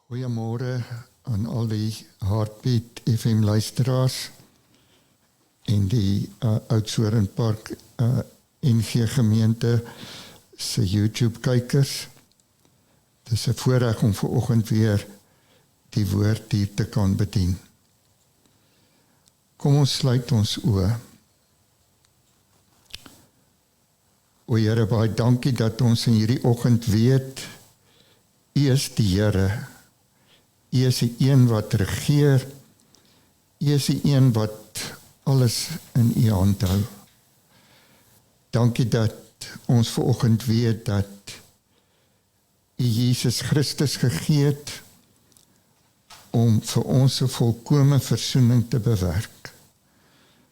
Goeiemôre aan al die Heartbeat FM luisteraars en die Oudtshoorn Park NG gemeente se YouTube kykers. Het is 'n voorreg om vanoggend weer die woord hier te kan bedien. Kom ons sluit ons oë. O Here, baie dankie dat ons in hierdie oggend weet, U is die Here. U is die een wat regeer. U is die een wat alles in U hand hou. Dankie dat ons vanoggend weet dat U Jesus Christus gegee het om vir ons 'n volkome versoening te bewerk,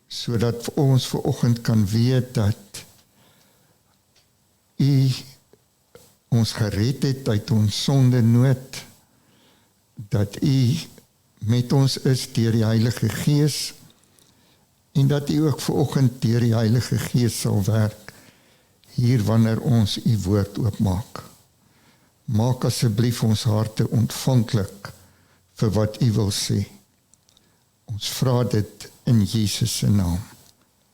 sodat ons vanoggend kan weet dat U ons gered het uit ons sonde nood, dat U met ons is deur die Heilige Gees en dat U ook vanoggend deur die Heilige Gees sal werk hier wanneer ons U woord oopmaak. Maak asseblief ons harte ontvanklik vir wat U wil sê. Ons vra dit in Jesus se naam.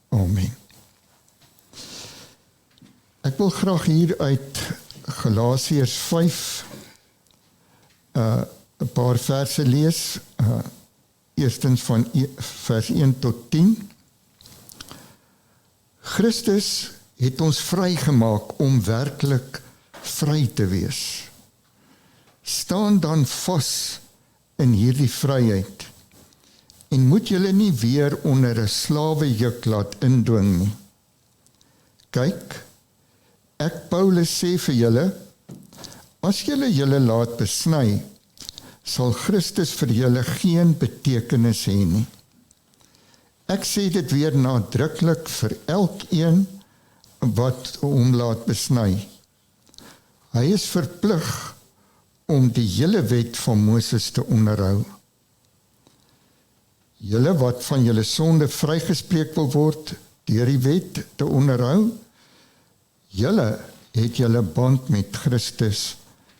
Amen. Ek wil graag hier uit Galasiërs 5 'n paar verse lees, eerstens van vers 1 tot 10. Christus het ons vrygemaak om werklik vry te wees. Staan dan vas in hierdie vryheid en moet julle nie weer onder 'n slawejuk laat indwing nie. Kyk, ek Paulus sê vir julle, as julle laat besny, sal Christus vir julle geen betekenis hê nie. Ek sê dit weer nadruklik vir elkeen wat hom laat besny. Hy is verplig om die hele wet van Moses te onderhou. Julle wat van julle sonde vrygespreek wil word deur die wet te onderhou, julle het julle band met Christus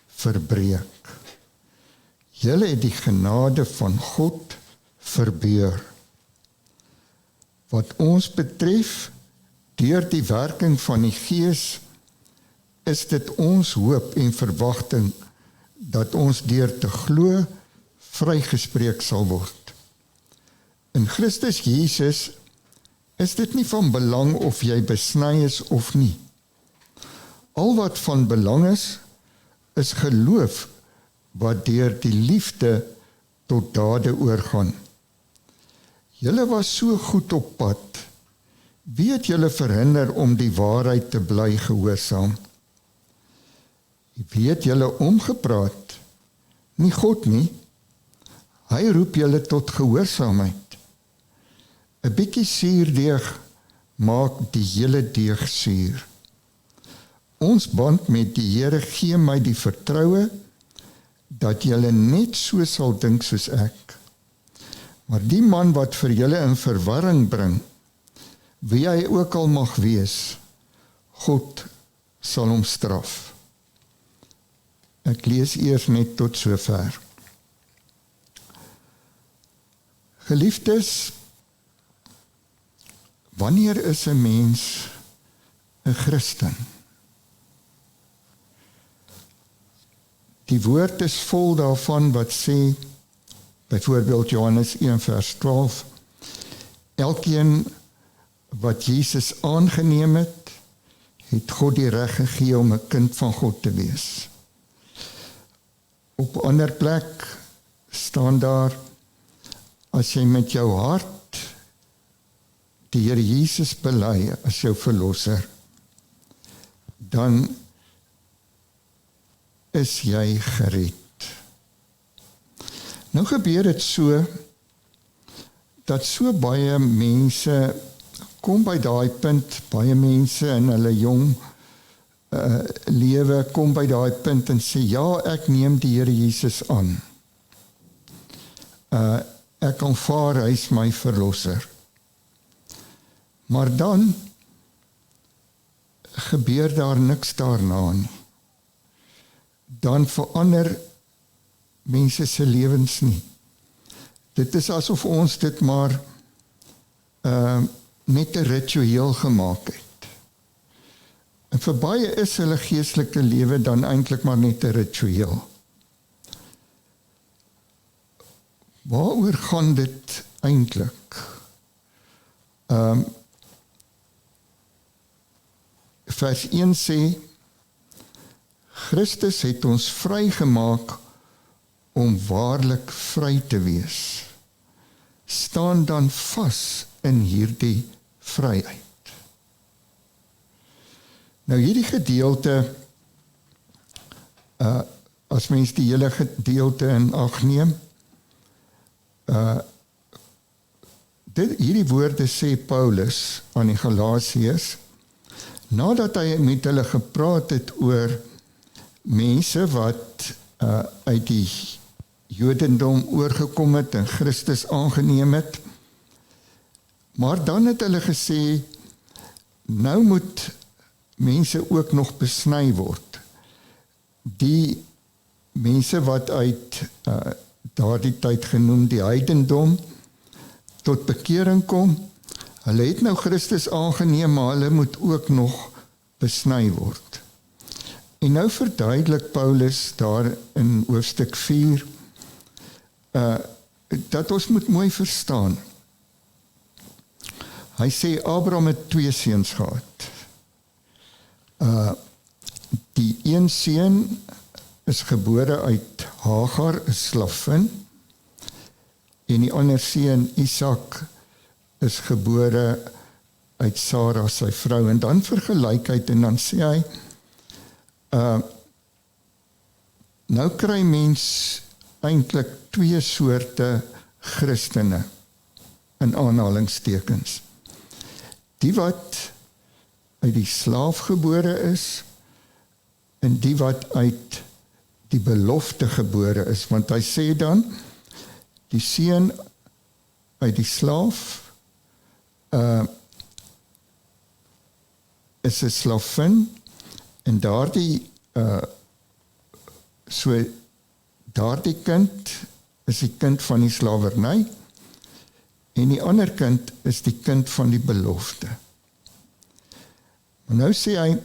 verbreek. Julle het die genade van God verbeur. Wat ons betref, deur die werking van die Gees, is dit ons hoop en verwagting dat ons deur te glo vrygespreek sal word. In Christus Jesus is dit nie van belang of jy besny is of nie. Al wat van belang is geloof wat deur die liefde tot dade oorgaan. Julle was so goed op pad. Wie het julle verhinder om die waarheid te bly gehoorsaam? Wie het julle omgepraat? Nie God nie. Hy roep julle tot gehoorsaamheid. 'n bietjie suurdeeg maak die hele deeg suur. Ons band met die Here gee my die vertroue dat julle net so sal dink soos ek. Maar die man wat vir julle in verwarring bring, wie hy ook al mag wees, God sal hom straf. Ek lees eers net tot sover. Geliefdes, wanneer is 'n mens 'n Christen? Die woord is vol daarvan wat sê, byvoorbeeld Johannes 1 vers 12, elkeen wat Jesus aangeneem het, het God die reg gegee om 'n kind van God te wees. Op 'n ander plek staan daar, as jy met jou hart die Here Jesus bely as jou verlosser, dan is jy gered. Nou gebeur dit so, dat so baie mense kom by daai punt, baie mense in hulle jong lewe kom by daai punt en sê, ja, ek neem die Here Jesus aan. Ek aanvaar, hy is my verlosser. Maar dan gebeur daar niks daarna nie. Dan verander mense se lewens nie. Dit is asof ons dit maar net 'n ritueel gemaak het. En vir baie is hulle geestelike lewe dan eintlik maar net 'n ritueel. Waaroor gaan dit eintlik? Vers 1 sê, Christus het ons vrygemaak om waarlik vry te wees. Staan dan vas in hierdie vryheid. Nou hierdie gedeelte, as mens die hele gedeelte in ag neem, hierdie woorde sê Paulus aan die Galasiërs, nadat hy met hulle gepraat het oor mense wat uit die Jodendom oorgekom het en Christus aangeneem het, maar dan het hulle gesê, nou moet mense ook nog besny word. Die mense wat uit daardie tyd genoem die heidendom tot bekering kom, hulle het nou Christus aangeneem, maar hulle moet ook nog besny word. En nou verduidelik Paulus daar in hoofstuk 4, dat ons moet mooi verstaan. Hy sê Abraham het 2 seuns gehad. Die een seun is gebore uit Hagar, 'n slavin, en die ander seun Isak is gebore uit Sara, sy vrou. En dan vergelyk hy en dan sê hy, nou kry mens eintlik 2 soorte Christene, in aanhalingstekens. Die wat uit die slaaf gebore is, en die wat uit die belofte gebore is. Want hy sê dan, die seun uit die slaaf is 'n slavin, en daardie kind is die kind van die slawerny, en die ander kind is die kind van die belofte. Maar nou sê hy,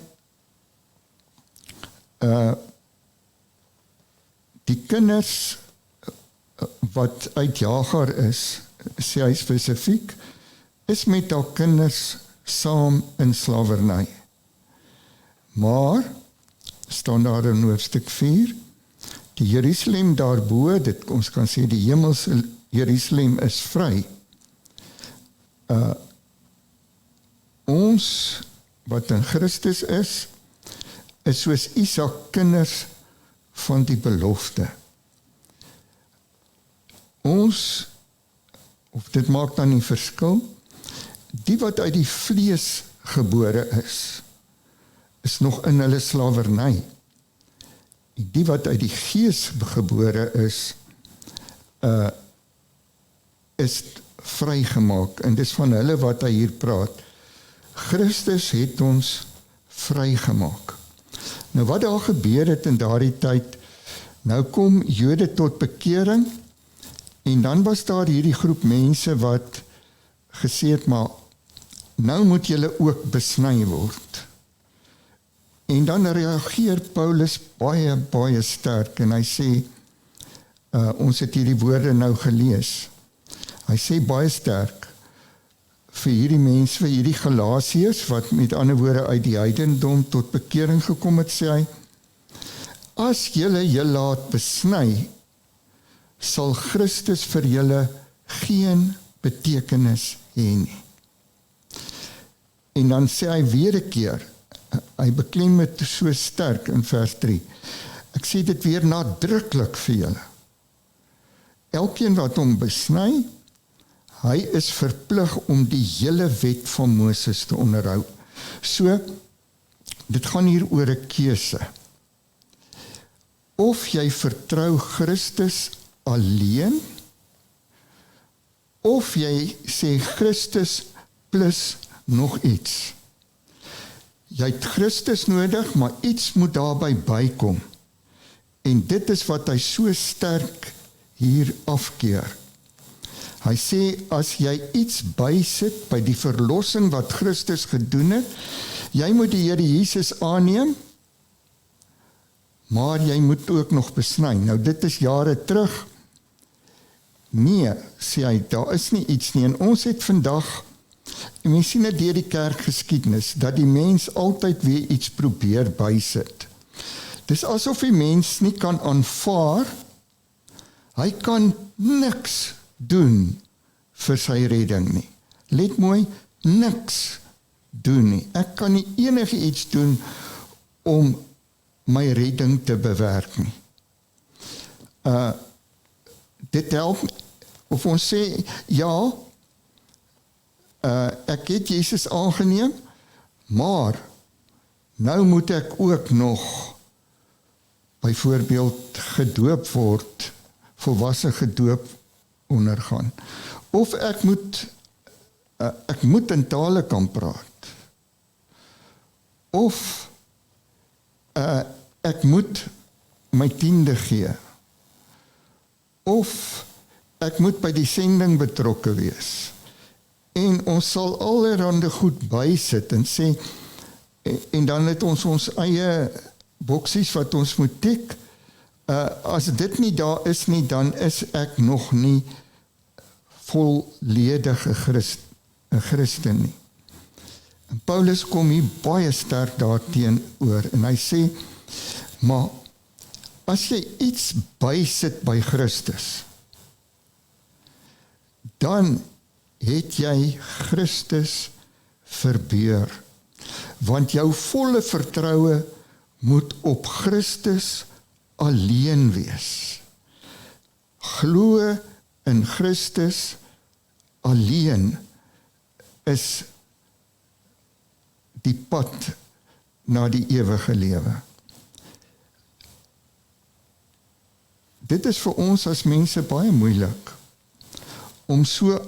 die kinders wat uit Hagar is, sê hy spesifiek, is met al kinders saam in slawerny. Maar, staan daar in hoofstuk 4, die Jerusalem daarbo, ons kan sê die hemelse Jerusalem is vry. Ons, wat in Christus is soos Isak kinders van die belofte. Ons, of dit maak dan nie verskil, die wat uit die vlees gebore is nog in hulle slawerny. Die wat uit die gees gebore is vrygemaak, en dis van hulle wat hy hier praat. Christus het ons vrygemaak. Nou wat daar gebeur het in daardie tyd, nou kom Jode tot bekering, en dan was daar hierdie groep mense wat gesê het, maar nou moet julle ook besny word. En dan reageer Paulus baie, baie sterk, en hy sê, ons het hierdie woorde nou gelees. Hy sê baie sterk, vir hierdie mense, vir hierdie Galasiërs, wat met ander woorde uit die heidendom tot bekering gekom het, sê hy, as julle laat besny, sal Christus vir julle geen betekenis hê nie. En dan sê hy weer 'n keer, hy beklem het so sterk in vers 3, ek sê dit weer nadruklik vir julle. Elkeen wat hom besny, hy is verplig om die hele wet van Moses te onderhou. So, dit gaan hier oor 'n keuse. Of jy vertrou Christus alleen, of jy sê Christus plus nog iets. Jy het Christus nodig, maar iets moet daarby bykom. En dit is wat hy so sterk hier afkeer. Hy sê, as jy iets bysit by die verlossing wat Christus gedoen het, jy moet die Here Jesus aanneem, maar jy moet ook nog besny. Nou dit is jare terug. Nee, sê hy, daar is nie iets nie. En ons het vandag, en mens sien dit deur die kerkgeskiedenis, dat die mens altyd weer iets probeer bysit. Dis asof die mens nie kan aanvaar, hy kan niks doen vir sy redding nie. Let mooi, niks doen nie. Ek kan nie enige iets doen om my redding te bewerk nie. Dit help, of ons sê, ja, ek het Jesus aangeneem, maar nou moet ek ook nog byvoorbeeld gedoop word, volwasse gedoop ondergaan. Of ek moet in tale kan praat. Of ek moet my 10de gee. Of ek moet by die sending betrokke wees. En ons sal allerhande goed bysit en sê, en dan het ons eie boksies wat ons moet tik. As dit nie daar is nie, dan is ek nog nie volledige Christen nie. En Paulus kom hier baie sterk daarteenoor en hy sê, maar as jy iets bysit by Christus, dan het jy Christus verbeur, want jou volle vertroue moet op Christus alleen wees. Glo in Christus alleen is die pad na die ewige lewe. Dit is vir ons as mense baie moeilik om so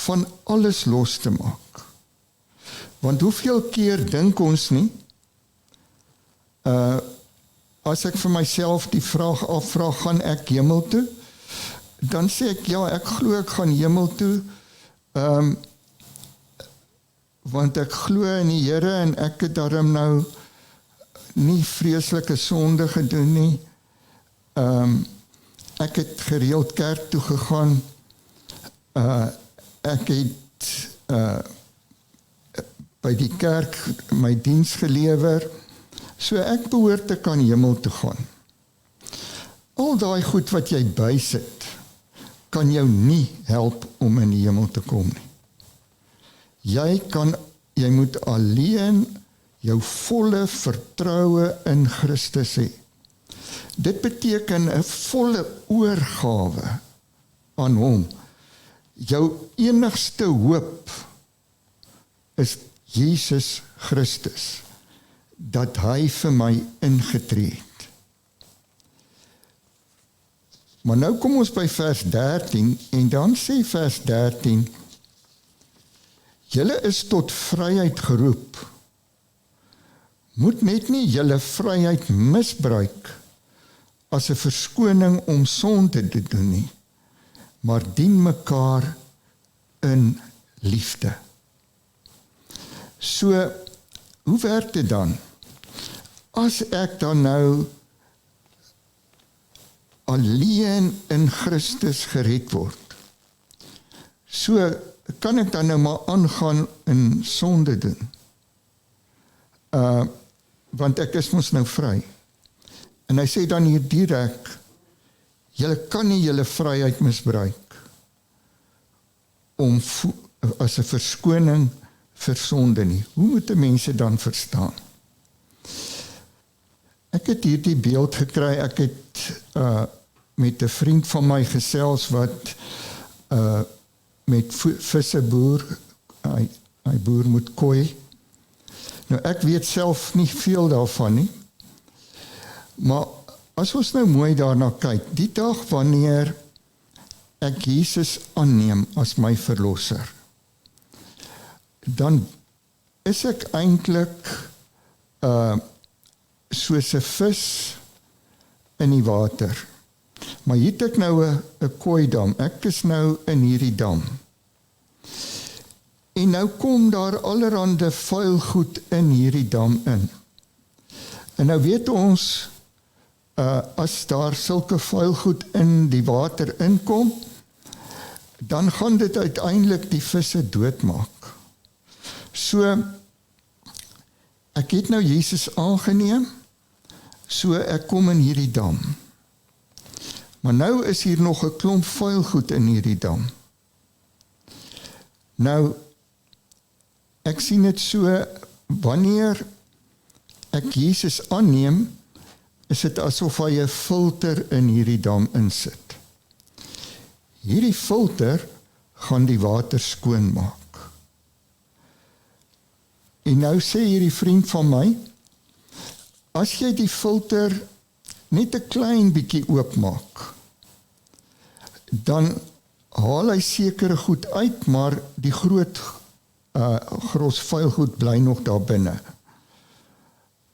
van alles los te maak. Want hoeveel keer dink ons nie, as ek vir myself die vraag afvraag, gaan ek hemel toe? Dan sê ek, ja, ek glo ek gaan hemel toe, want ek glo in die Here en ek het daarom nou nie vreeslike sonde gedoen nie. Ek het gereeld kerk toe gegaan, ek het by die kerk my diens gelewer, so ek behoort te kan hemel toe gaan. Al daai goed wat jy bysit, kan jou nie help om in die hemel te kom nie. Jy moet alleen jou volle vertroue in Christus hê. Dit beteken 'n volle oorgawe aan hom. Jou enigste hoop is Jesus Christus, dat hy vir my ingetree het. Maar nou kom ons by vers 13, en dan sê vers 13, julle is tot vryheid geroep. Moet net nie julle vryheid misbruik as 'n verskoning om sonde te doen nie, maar dien mekaar in liefde. So, hoe werk dit dan? As ek dan nou alleen in Christus gered word, so kan ek dan nou maar aangaan in sonde doen. Want ek is mos nou vry. En hy sê dan hier direk, julle kan nie julle vryheid misbruik om as 'n verskoning vir sonde nie. Hoe moet die mense dan verstaan? Ek het hierdie beeld gekry, ek het met 'n vriend van my gesels wat met visse boer, hy boer met kooi. Nou ek weet self nie veel daarvan nie, maar as ons nou mooi daarna kyk, die dag wanneer ek Jesus aanneem as my verlosser, dan is ek eintlik soos 'n vis in die water. Maar hier het ek nou 'n kooidam. Ek is nou in hierdie dam. En nou kom daar allerhande vuil goed in hierdie dam in. En nou weet ons, as daar sulke vuil goed in die water inkom, dan gaan dit uiteindelik die visse doodmaak. So, ek het nou Jesus aangeneem, so ek kom in hierdie dam. Maar nou is hier nog 'n klomp vuil goed in hierdie dam. Nou, ek sien dit so, wanneer ek Jesus aanneem, is dit asof hy 'n filter in hierdie dam insit. Hierdie filter gaan die water skoon maak. En nou sê hierdie vriend van my, as jy die filter net 'n klein bietjie oopmaak, dan haal hy sekere goed uit, maar die groot gros vuil goed bly nog daar binne.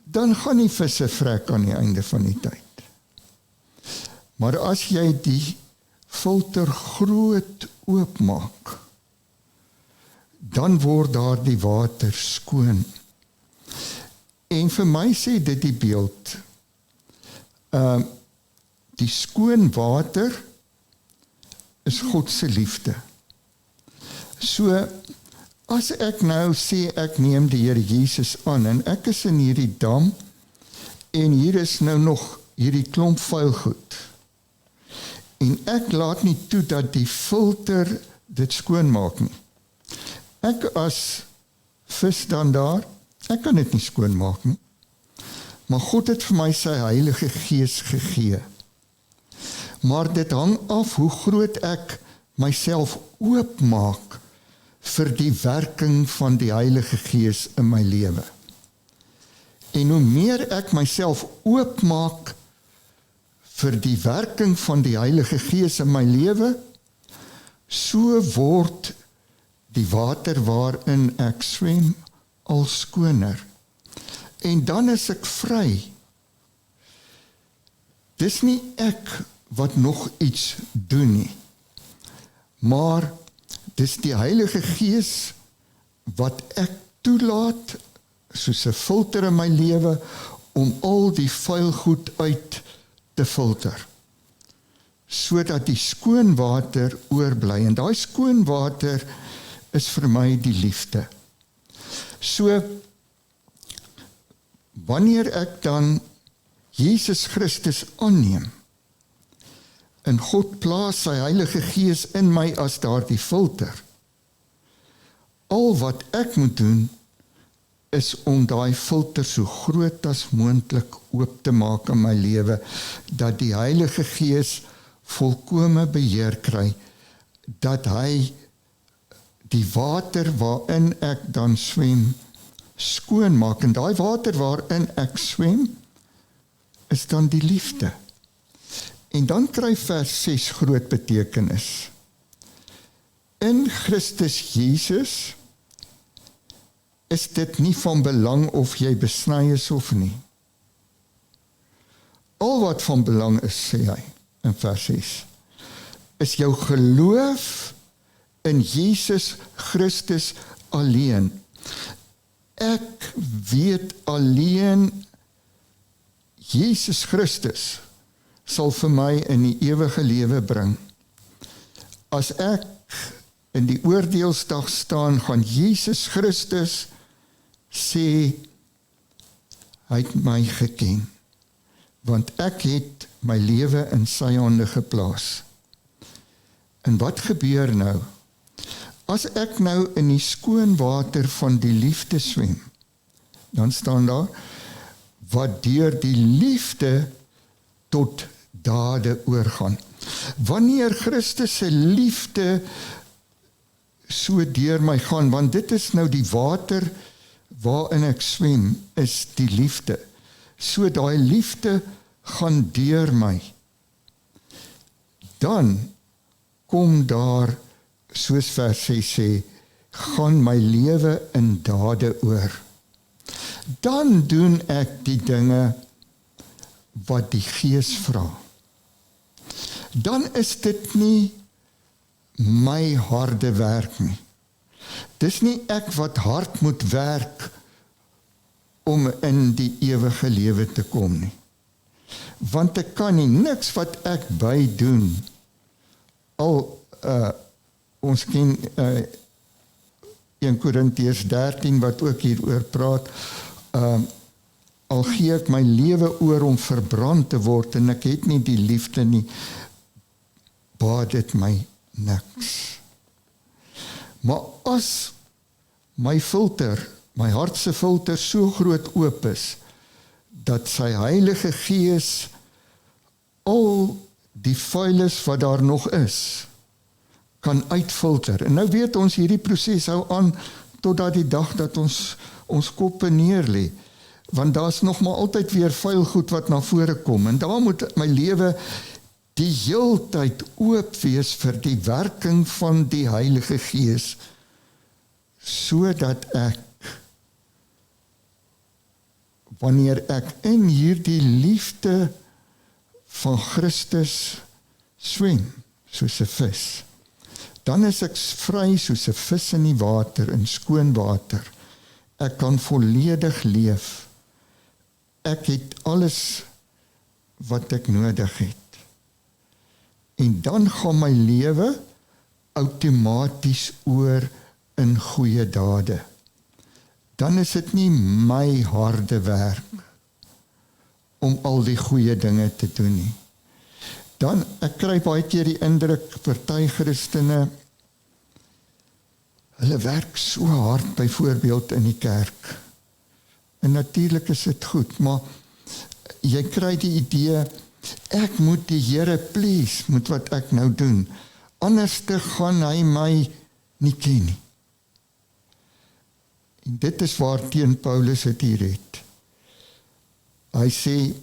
Dan gaan die visse vrek aan die einde van die tyd. Maar as jy die filter groot oopmaak, dan word daar die water skoon. En vir my sê dit die beeld, die skoon water is God se liefde. So, as ek nou sê ek neem die Here Jesus aan en ek is in hierdie dam en hier is nou nog hierdie klomp vuil goed. En ek laat nie toe dat die filter dit skoon maak nie. Ek as vis dan daar, ek kan dit nie skoon maak nie. Maar God het vir my sy Heilige Gees gegee. Maar dit hang af hoe groot ek myself oopmaak vir die werking van die Heilige Gees in my lewe. En hoe meer ek myself oopmaak vir die werking van die Heilige Gees in my lewe, so word die water waarin ek swem al skoner. En dan is ek vry. Dis nie ek wat nog iets doen nie, maar dis die Heilige Gees wat ek toelaat, soos 'n filter in my lewe, om al die vuil goed uit te filter, sodat die skoon water oorbly. En daai skoon water is vir my die liefde. So, wanneer ek dan Jesus Christus aanneem, en God plaas sy Heilige Gees in my as daardie filter, al wat ek moet doen, is om daai filter so groot as moontlik oop te maak in my lewe, dat die Heilige Gees volkome beheer kry, dat hy die water waarin ek dan swem, skoon maak. En daai water waarin ek swem, is dan die liefde. En dan kry vers 6 groot betekenis. In Christus Jesus is dit nie van belang of jy besny is of nie. Al wat van belang is, sê hy in vers 6, is jou geloof in Jesus Christus alleen. Ek weet alleen Jesus Christus sal vir my in die ewige lewe bring. As ek in die oordeelsdag staan, gaan Jesus Christus sê, hy het my geken, want ek het my lewe in sy hande geplaas. En wat gebeur nou? As ek nou in die skoon water van die liefde swem, dan staan daar, wat deur die liefde tot dade oorgaan. Wanneer Christus se liefde so deur my gaan, want dit is nou die water waarin ek swem, is die liefde. So daai liefde gaan deur my. Dan kom daar, soos vers 6 sê, gaan my lewe in dade oor. Dan doen ek die dinge wat die Gees vra, dan is dit nie my harde werk nie. Dis nie ek wat hard moet werk om in die ewige lewe te kom nie. Want ek kan nie, niks wat ek bydoen, ons ken 1 Korintiërs 13 wat ook hieroor praat, al gee ek my lewe oor om verbrand te word en ek het nie die liefde nie, baat dit my niks. Maar as my filter, my hartse filter so groot oop is, dat sy Heilige Gees al die vuilis wat daar nog is, kan uitfilter. En nou weet ons, hierdie proses hou aan, totdat die dag dat ons koppe neerlê. Want daar is nog maar altyd weer vuil goed wat na vore kom. En daar moet my lewe die heeltyd oop wees vir die werking van die Heilige Gees, sodat ek, wanneer ek in hierdie liefde van Christus swem, soos 'n vis, dan is ek vry soos 'n vis in die water, in skoon water. Ek kan volledig leef. Ek het alles wat ek nodig het. En dan gaan my lewe outomaties oor in goeie dade. Dan is dit nie my harde werk om al die goeie dinge te doen nie. Dan, ek kry baie keer die indruk, party Christene, hulle werk so hard byvoorbeeld in die kerk. En natuurlik is dit goed, maar jy kry die idee, ek moet die Here please met wat ek nou doen, anders te gaan hy my nie ken nie. En dit is waar teen Paulus het hier het. Hy sê,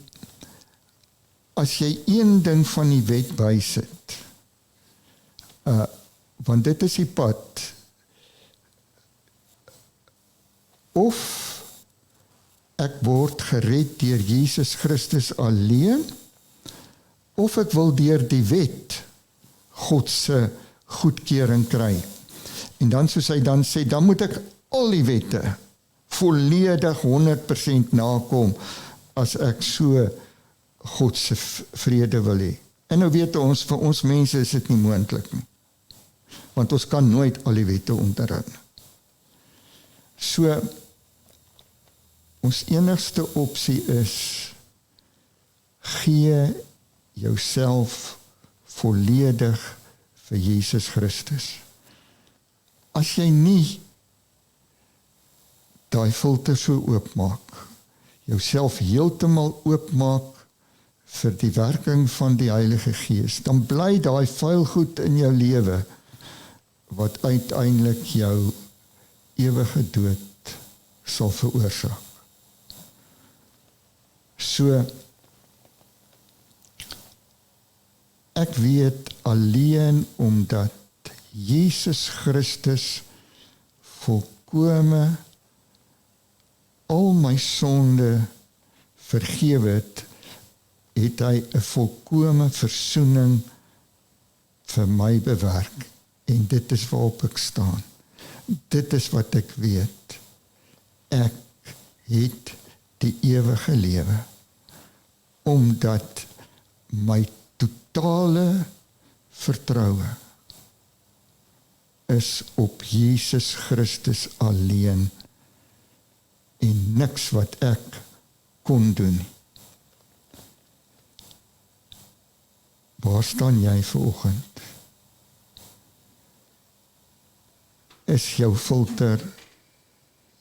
as jy een ding van die wet bysit, want dit is die pad, of ek word gered deur Jesus Christus alleen, of ek wil deur die wet God se goedkeuring kry. En dan soos hy dan sê, dan moet ek al die wette volledig 100% nakom, as ek so God se vrede wil hê. En nou weet ons, vir ons mense is dit nie moontlik nie. Want ons kan nooit al die wette onderhou. So, ons enigste opsie is, gee jouself volledig vir Jesus Christus. As jy nie daai filter so oopmaak, jouself heeltemal oopmaak vir die werking van die Heilige Gees, dan bly daai vuil goed in jou lewe, wat uiteindelik jou ewige dood sal veroorsaak. So, ek weet alleen omdat Jesus Christus volkome al my sonde vergewe het, het hy 'n volkome versoening vir my bewerk. En dit is waarop ek staan. Dit is wat ek weet. Ek het die ewige lewe, omdat my totale vertroue is op Jesus Christus alleen, en niks wat ek kon doen. Waar staan jy vanoggend? Is jou filter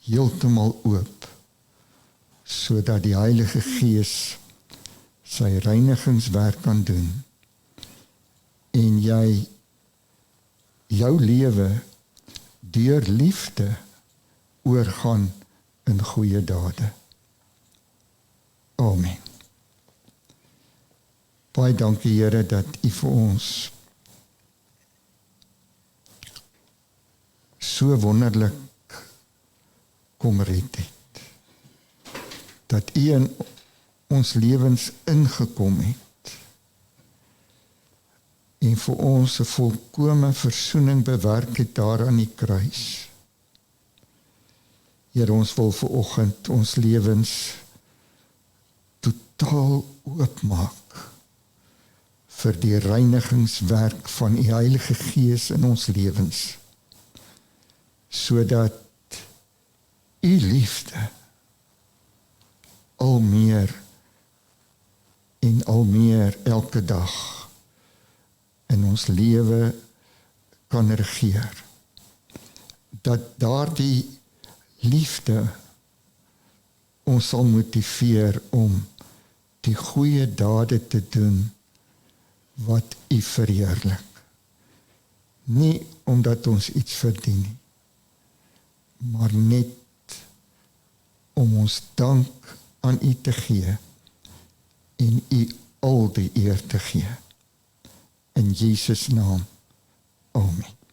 heeltemal oop, sodat die Heilige Gees sy reinigingswerk kan doen, en jy jou lewe deur liefde oorgaan in goeie dade. Amen. Baie dankie Here dat U vir ons so wonderlik kom red het. Dat U in ons lewens ingekom het en vir ons 'n volkome versoening bewerk het daar aan die kruis. Here, ons wil vanoggend ons lewens totaal oopmaak vir die reinigingswerk van die Heilige Gees in ons lewens, sodat u liefde al meer en al meer elke dag in ons lewe kan regeer. Dat daardie liefde ons sal motiveer om die goeie dade te doen wat u verheerlik. Nie omdat ons iets verdien nie, maar net om ons dank aan u te gee en u al die eer te gee. In Jesus naam, amen.